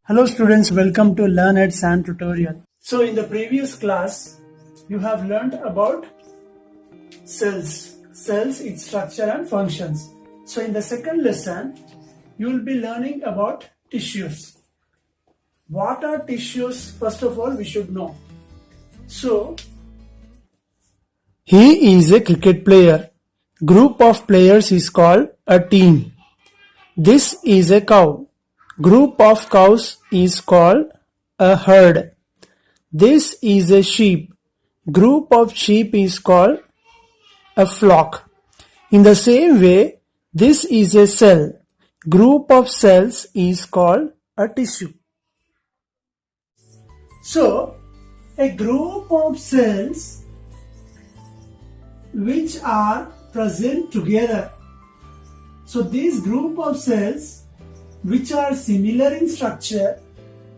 Hello students, welcome to Learn at SAN tutorial. So in the previous class, you have learned about cells, its structure and functions. So in the second lesson, you will be learning about tissues. What are tissues? First of all, we should know. So, he is a cricket player. Group of players is called a team. This is a cow. Group of cows is called a herd. This is a sheep. Group of sheep is called a flock. In the same way, this is a cell. Group of cells is called a tissue. So, a group of cells which are present together. So, this group of cells which are similar in structure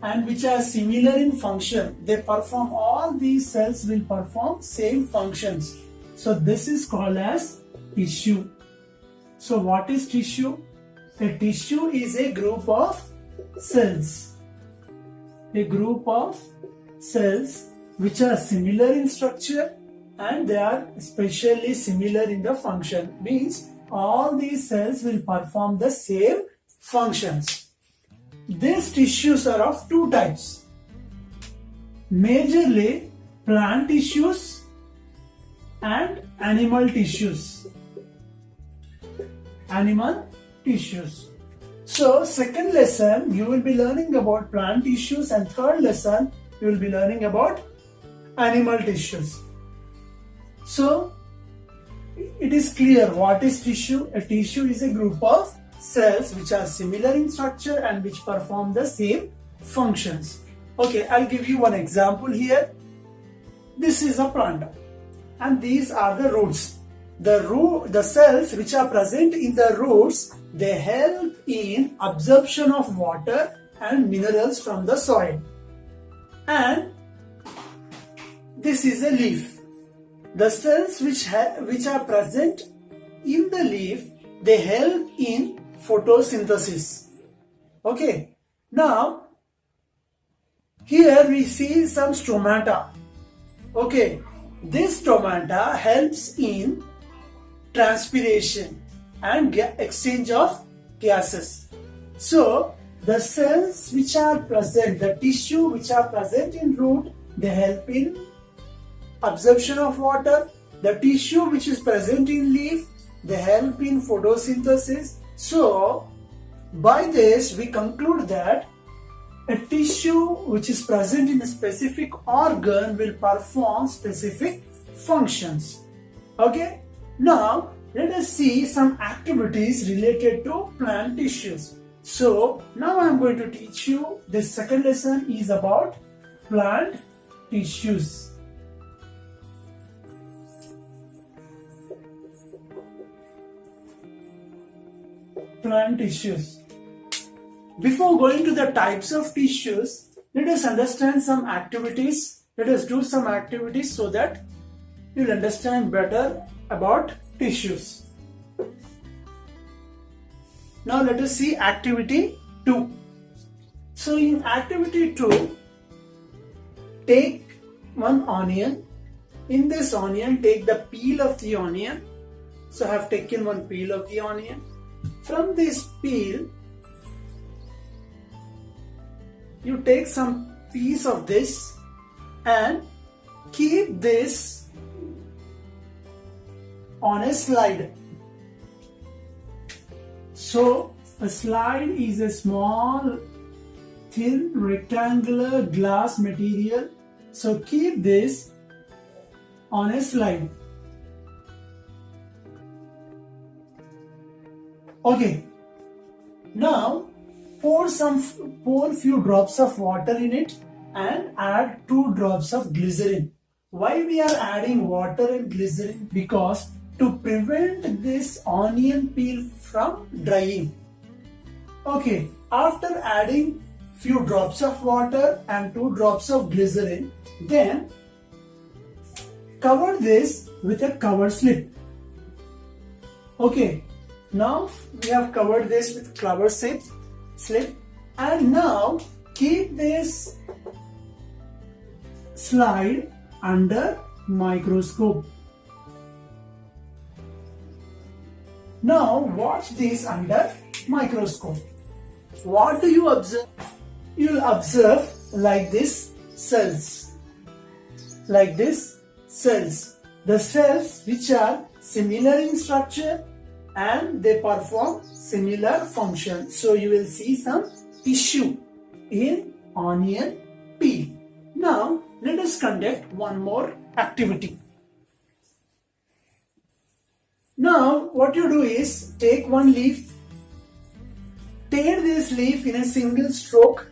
and which are similar in function, they perform, all these cells will perform same functions. So this is called as tissue. So what is tissue? A tissue is a group of cells. A group of cells which are similar in structure and they are especially similar in the function. Means all these cells will perform the same functions. These tissues are of two types. Majorly plant tissues and animal tissues. So second lesson you will be learning about plant tissues and third lesson you will be learning about animal tissues. So it is clear what is tissue. A tissue is a group of cells which are similar in structure and which perform the same functions. Okay, I'll give you one example here. This is a plant and these are the roots. The cells which are present in the roots, they help in absorption of water and minerals from the soil. And this is a leaf. The cells which are present in the leaf, they help in photosynthesis. Okay, now here we see some stomata. Okay, this stomata helps in transpiration and exchange of gases. So the cells which are present, the tissue which are present in root, they help in absorption of water. The tissue which is present in leaf, they help in photosynthesis. So, by this we conclude that a tissue which is present in a specific organ will perform specific functions. Okay, now let us see some activities related to plant tissues. So, now I am going to teach you, this second lesson is about plant tissues. Plant tissues. Before going to the types of tissues, let us understand some activities. Let us do some activities so that you'll understand better about tissues. Now let us see activity 2. So in activity 2, take one onion. In this onion, take the peel of the onion. So I have taken one peel of the onion. From this peel, you take some piece of this and keep this on a slide. So a slide is a small, thin, rectangular glass material. So keep this on a slide. Okay, now pour few drops of water in it and add 2 drops of glycerin. Why we are adding water and glycerin? Because to prevent this onion peel from drying. Okay, after adding few drops of water and 2 drops of glycerin, then cover this with a cover slip. Okay, now we have covered this with cover slip and now keep this slide under microscope. Now watch this under microscope. What do you observe? You will observe like this cells. Like this cells. The cells which are similar in structure and they perform similar function. So you will see some tissue in onion peel. Now let us conduct one more activity. Now what you do is take one leaf, tear this leaf in a single stroke,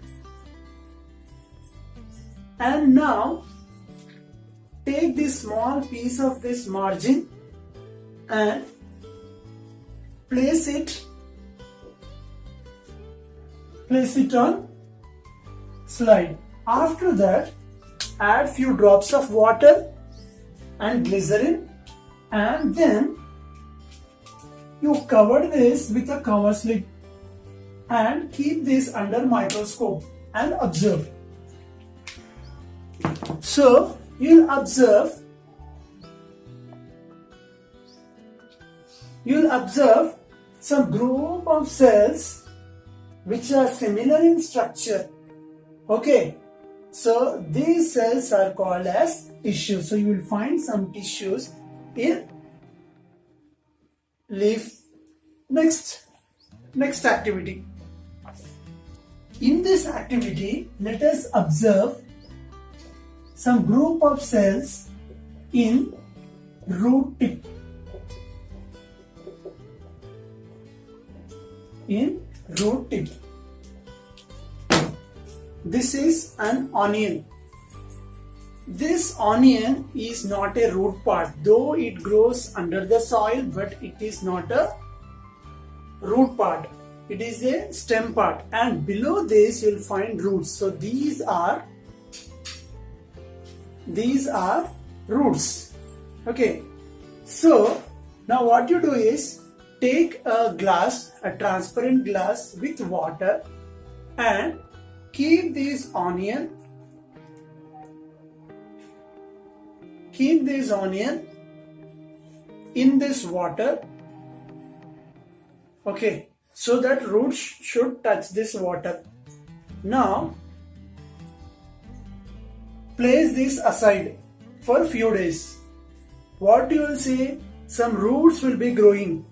and now take this small piece of this margin and place it on slide. After that, add few drops of water and glycerin, and then you cover this with a cover slip and keep this under microscope and observe. So you'll observe some group of cells which are similar in structure. Okay, so these cells are called as tissues. So you will find some tissues in leaf. Next activity. In this activity, let us observe some group of cells in root tip. In root tip. This is an onion. This onion is not a root part, though it grows under the soil, but it is not a root part. It is a stem part, and below this you will find roots. So these are roots. Okay. So now what you do is take a glass, a transparent glass with water, and keep this onion in this water. Okay, so that roots should touch this water. Now place this aside for a few days. What you will see, some roots will be growing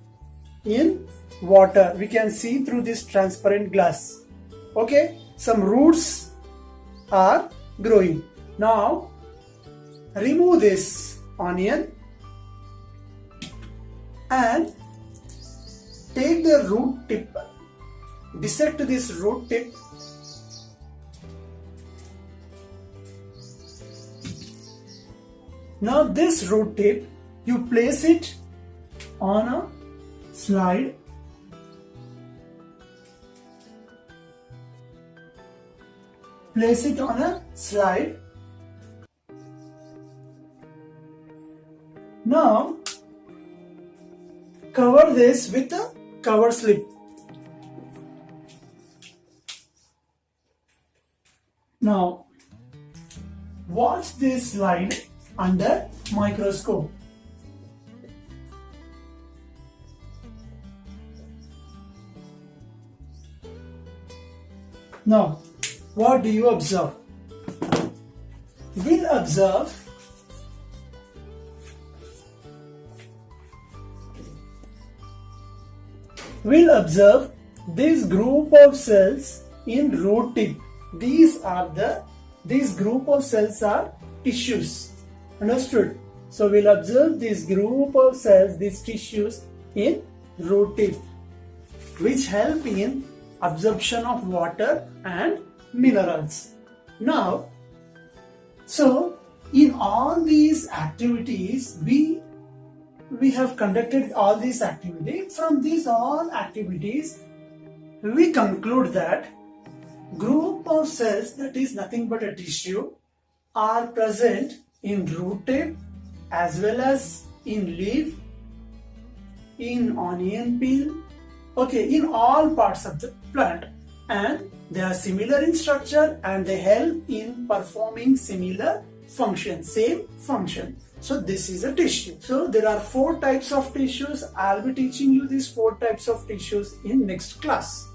in water. We can see through this transparent glass. Okay, some roots are growing. Now remove this onion and take the root tip, dissect this root tip, now this root tip you place it on a slide, Now cover this with a cover slip. Now watch this slide under microscope. Now what do you observe? We'll observe this group of cells in root tip. These group of cells are tissues. Understood? So we'll observe this group of cells, these tissues in root tip, which help in absorption of water and minerals. Now, so in all these activities, we have conducted all these activities. From these all activities, we conclude that group of cells, that is nothing but a tissue, are present in root tip as well as in leaf, in onion peel, okay, in all parts of the plant. and they are similar in structure and they help in performing similar function, same function. So this is a tissue. So there are 4 types of tissues. I'll be teaching you these 4 types of tissues in next class.